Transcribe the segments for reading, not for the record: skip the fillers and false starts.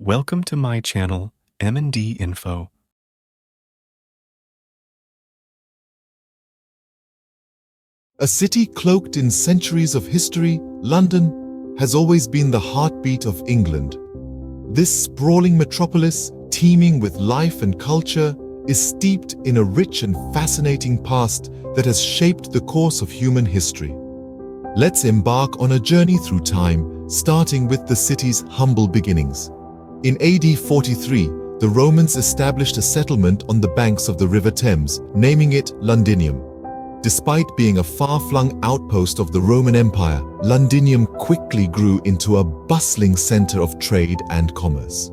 Welcome to my channel, M&D Info. A city cloaked in centuries of history, London has always been the heartbeat of England. This sprawling metropolis, teeming with life and culture, is steeped in a rich and fascinating past that has shaped the course of human history. Let's embark on a journey through time, starting with the city's humble beginnings. In AD 43, the Romans established a settlement on the banks of the River Thames, naming it Londinium. Despite being a far-flung outpost of the Roman Empire, Londinium quickly grew into a bustling center of trade and commerce.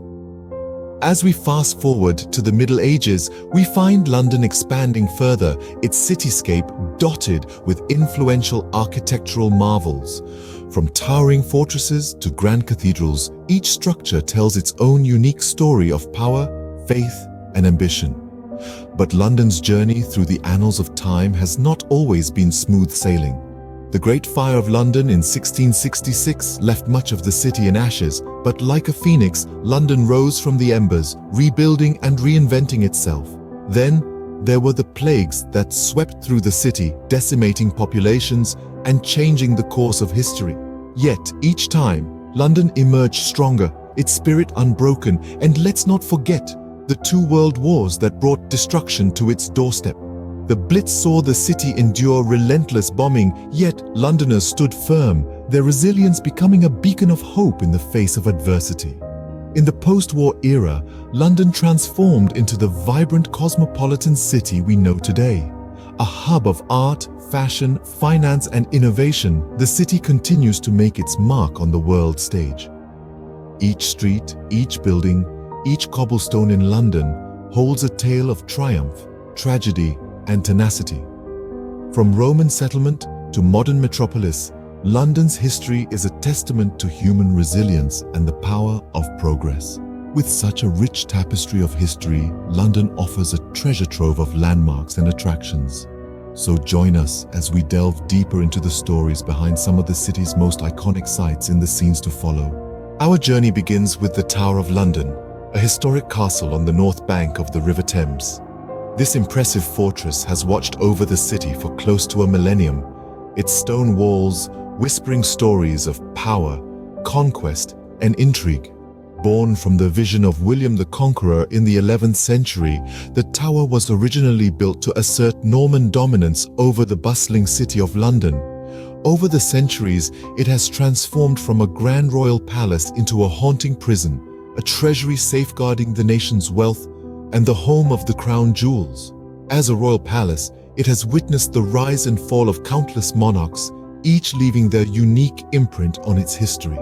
As we fast forward to the Middle Ages, we find London expanding further, its cityscape dotted with influential architectural marvels. From towering fortresses to grand cathedrals, each structure tells its own unique story of power, faith, and ambition. But London's journey through the annals of time has not always been smooth sailing. The Great Fire of London in 1666 left much of the city in ashes, but like a phoenix, London rose from the embers, rebuilding and reinventing itself. Then, there were the plagues that swept through the city, decimating populations and changing the course of history. Yet, each time, London emerged stronger, its spirit unbroken, and let's not forget the two world wars that brought destruction to its doorstep. The Blitz saw the city endure relentless bombing, yet Londoners stood firm, their resilience becoming a beacon of hope in the face of adversity. In the post-war era, London transformed into the vibrant cosmopolitan city we know today. A hub of art, fashion, finance, and innovation, the city continues to make its mark on the world stage. Each street, each building, each cobblestone in London holds a tale of triumph, tragedy, and tenacity. From Roman settlement to modern metropolis, London's history is a testament to human resilience and the power of progress. With such a rich tapestry of history, London offers a treasure trove of landmarks and attractions. So join us as we delve deeper into the stories behind some of the city's most iconic sites in the scenes to follow. Our journey begins with the Tower of London, a historic castle on the north bank of the River Thames. This impressive fortress has watched over the city for close to a millennium, its stone walls whispering stories of power, conquest, and intrigue. Born from the vision of William the Conqueror in the 11th century, the tower was originally built to assert Norman dominance over the bustling city of London. Over the centuries, it has transformed from a grand royal palace into a haunting prison, a treasury safeguarding the nation's wealth, and the home of the crown jewels. As a royal palace, it has witnessed the rise and fall of countless monarchs, each leaving their unique imprint on its history.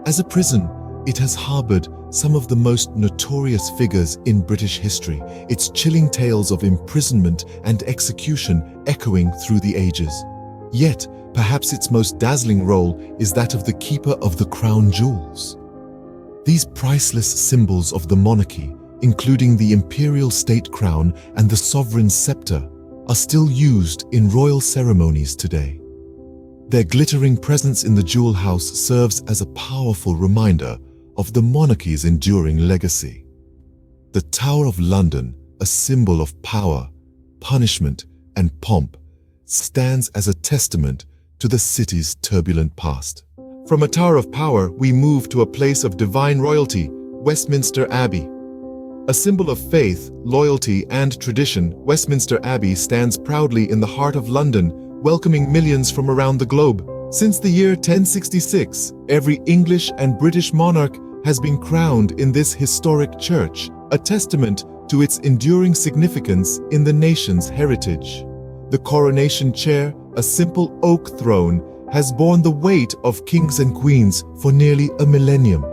As a prison, it has harbored some of the most notorious figures in British history, its chilling tales of imprisonment and execution echoing through the ages. Yet, perhaps its most dazzling role is that of the keeper of the crown jewels. These priceless symbols of the monarchy, including the imperial state crown and the sovereign scepter, are still used in royal ceremonies today. Their glittering presence in the jewel house serves as a powerful reminder of the monarchy's enduring legacy. The Tower of London, a symbol of power, punishment, and pomp, stands as a testament to the city's turbulent past. From a tower of power, we move to a place of divine royalty, Westminster Abbey. A symbol of faith, loyalty, and tradition, Westminster Abbey stands proudly in the heart of London, welcoming millions from around the globe. Since the year 1066, every English and British monarch has been crowned in this historic church, a testament to its enduring significance in the nation's heritage. The coronation chair, a simple oak throne, has borne the weight of kings and queens for nearly a millennium.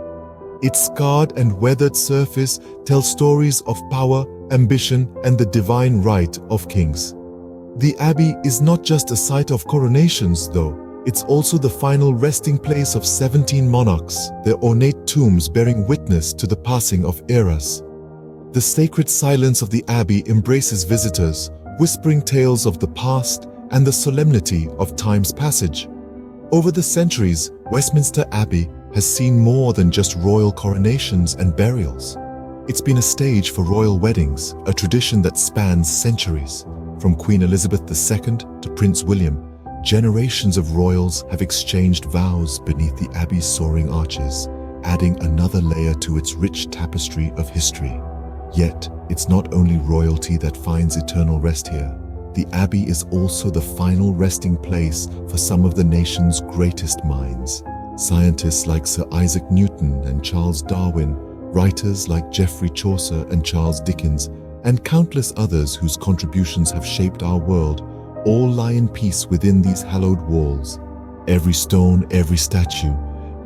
Its scarred and weathered surface tells stories of power, ambition, and the divine right of kings. The Abbey is not just a site of coronations, though. It's also the final resting place of 17 monarchs, their ornate tombs bearing witness to the passing of eras. The sacred silence of the Abbey embraces visitors, whispering tales of the past and the solemnity of time's passage. Over the centuries, Westminster Abbey has seen more than just royal coronations and burials. It's been a stage for royal weddings, a tradition that spans centuries. From Queen Elizabeth II to Prince William, generations of royals have exchanged vows beneath the Abbey's soaring arches, adding another layer to its rich tapestry of history. Yet, it's not only royalty that finds eternal rest here. The Abbey is also the final resting place for some of the nation's greatest minds. Scientists like Sir Isaac Newton and Charles Darwin, writers like Geoffrey Chaucer and Charles Dickens, and countless others whose contributions have shaped our world, all lie in peace within these hallowed walls. Every stone, every statue,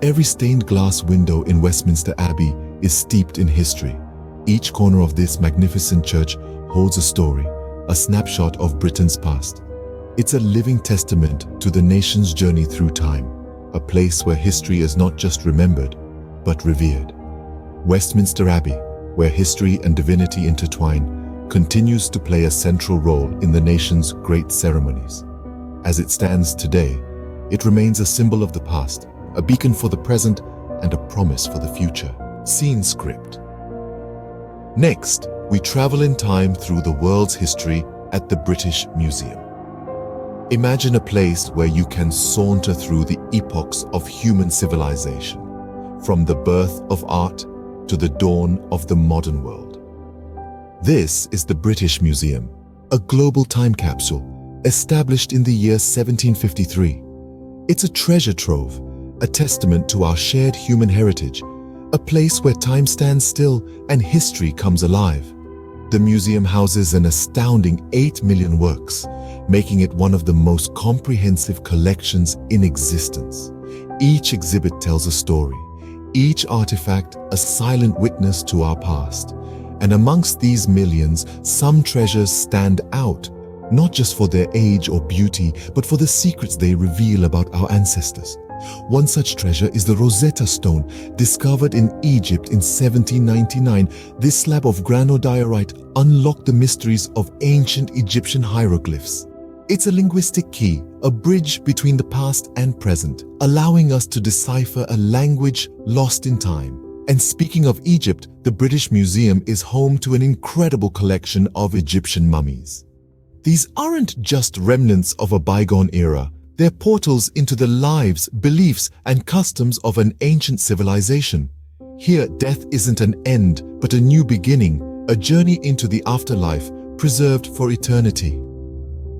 every stained glass window in Westminster Abbey is steeped in history. Each corner of this magnificent church holds a story, a snapshot of Britain's past. It's a living testament to the nation's journey through time, a place where history is not just remembered, but revered. Westminster Abbey, where history and divinity intertwine, continues to play a central role in the nation's great ceremonies. As it stands today, it remains a symbol of the past, a beacon for the present, and a promise for the future. Scene script. Next, we travel in time through the world's history at the British Museum. Imagine a place where you can saunter through the epochs of human civilization, from the birth of art to the dawn of the modern world. This is the British Museum, a global time capsule established in the year 1753. It's a treasure trove, a testament to our shared human heritage, a place where time stands still and history comes alive. The museum houses an astounding 8 million works, making it one of the most comprehensive collections in existence. Each exhibit tells a story, each artifact a silent witness to our past. And amongst these millions, some treasures stand out, not just for their age or beauty, but for the secrets they reveal about our ancestors. One such treasure is the Rosetta Stone, discovered in Egypt in 1799. This slab of granodiorite unlocked the mysteries of ancient Egyptian hieroglyphs. It's a linguistic key, a bridge between the past and present, allowing us to decipher a language lost in time. And speaking of Egypt, the British Museum is home to an incredible collection of Egyptian mummies. These aren't just remnants of a bygone era. They're portals into the lives, beliefs, and customs of an ancient civilization. Here, death isn't an end, but a new beginning, a journey into the afterlife, preserved for eternity.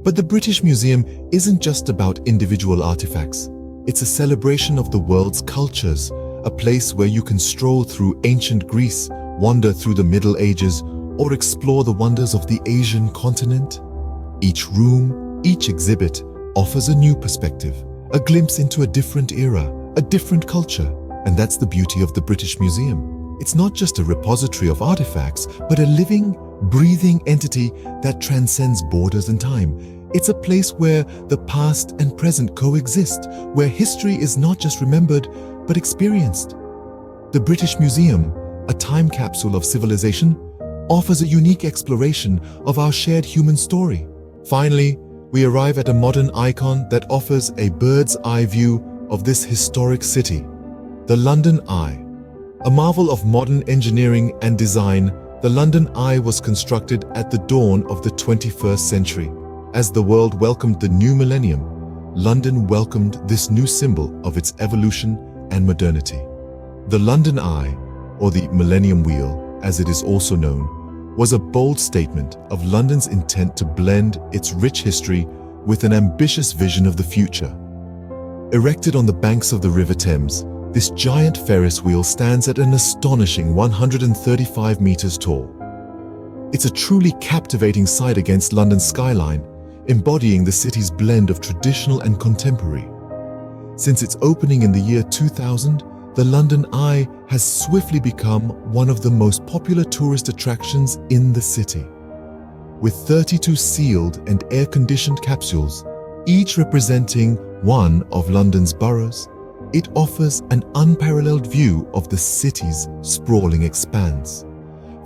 But the British Museum isn't just about individual artifacts. It's a celebration of the world's cultures, a place where you can stroll through ancient Greece, wander through the Middle Ages, or explore the wonders of the Asian continent. Each room, each exhibit, offers a new perspective, a glimpse into a different era, a different culture. And that's the beauty of the British Museum. It's not just a repository of artifacts, but a living, breathing entity that transcends borders and time. It's a place where the past and present coexist, where history is not just remembered, but experienced. The British Museum, a time capsule of civilization, offers a unique exploration of our shared human story. Finally, we arrive at a modern icon that offers a bird's-eye view of this historic city, the London Eye. A marvel of modern engineering and design, the London Eye was constructed at the dawn of the 21st century. As the world welcomed the new millennium, London welcomed this new symbol of its evolution and modernity. The London Eye, or the Millennium Wheel, as it is also known, was a bold statement of London's intent to blend its rich history with an ambitious vision of the future. Erected on the banks of the River Thames, this giant Ferris wheel stands at an astonishing 135 meters tall. It's a truly captivating sight against London's skyline, embodying the city's blend of traditional and contemporary. Since its opening in the year 2000, the London Eye has swiftly become one of the most popular tourist attractions in the city. With 32 sealed and air-conditioned capsules, each representing one of London's boroughs, it offers an unparalleled view of the city's sprawling expanse.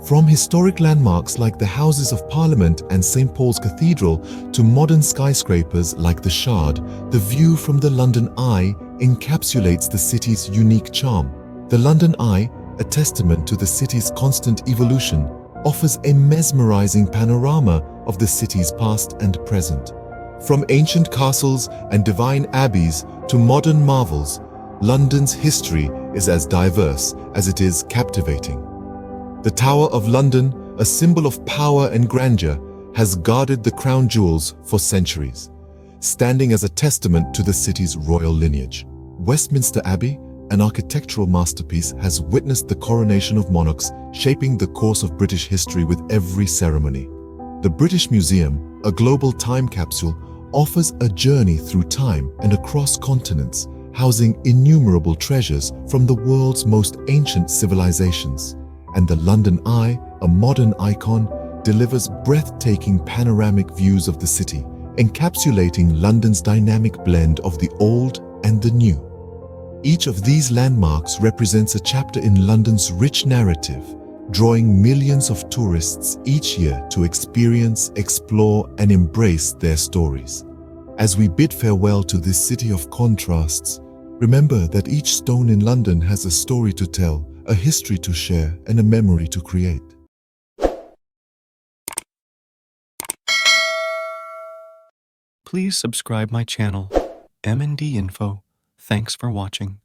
From historic landmarks like the Houses of Parliament and St. Paul's Cathedral to modern skyscrapers like the Shard, the view from the London Eye encapsulates the city's unique charm. The London Eye, a testament to the city's constant evolution, offers a mesmerizing panorama of the city's past and present. From ancient castles and divine abbeys to modern marvels, London's history is as diverse as it is captivating. The Tower of London, a symbol of power and grandeur, has guarded the crown jewels for centuries, standing as a testament to the city's royal lineage. Westminster Abbey, an architectural masterpiece, has witnessed the coronation of monarchs, shaping the course of British history with every ceremony. The British Museum, a global time capsule, offers a journey through time and across continents, housing innumerable treasures from the world's most ancient civilizations. And the London Eye, a modern icon, delivers breathtaking panoramic views of the city, encapsulating London's dynamic blend of the old and the new. Each of these landmarks represents a chapter in London's rich narrative, drawing millions of tourists each year to experience, explore, and embrace their stories. As we bid farewell to this city of contrasts, remember that each stone in London has a story to tell, a history to share, and a memory to create. Please subscribe my channel, M&D Info. Thanks for watching.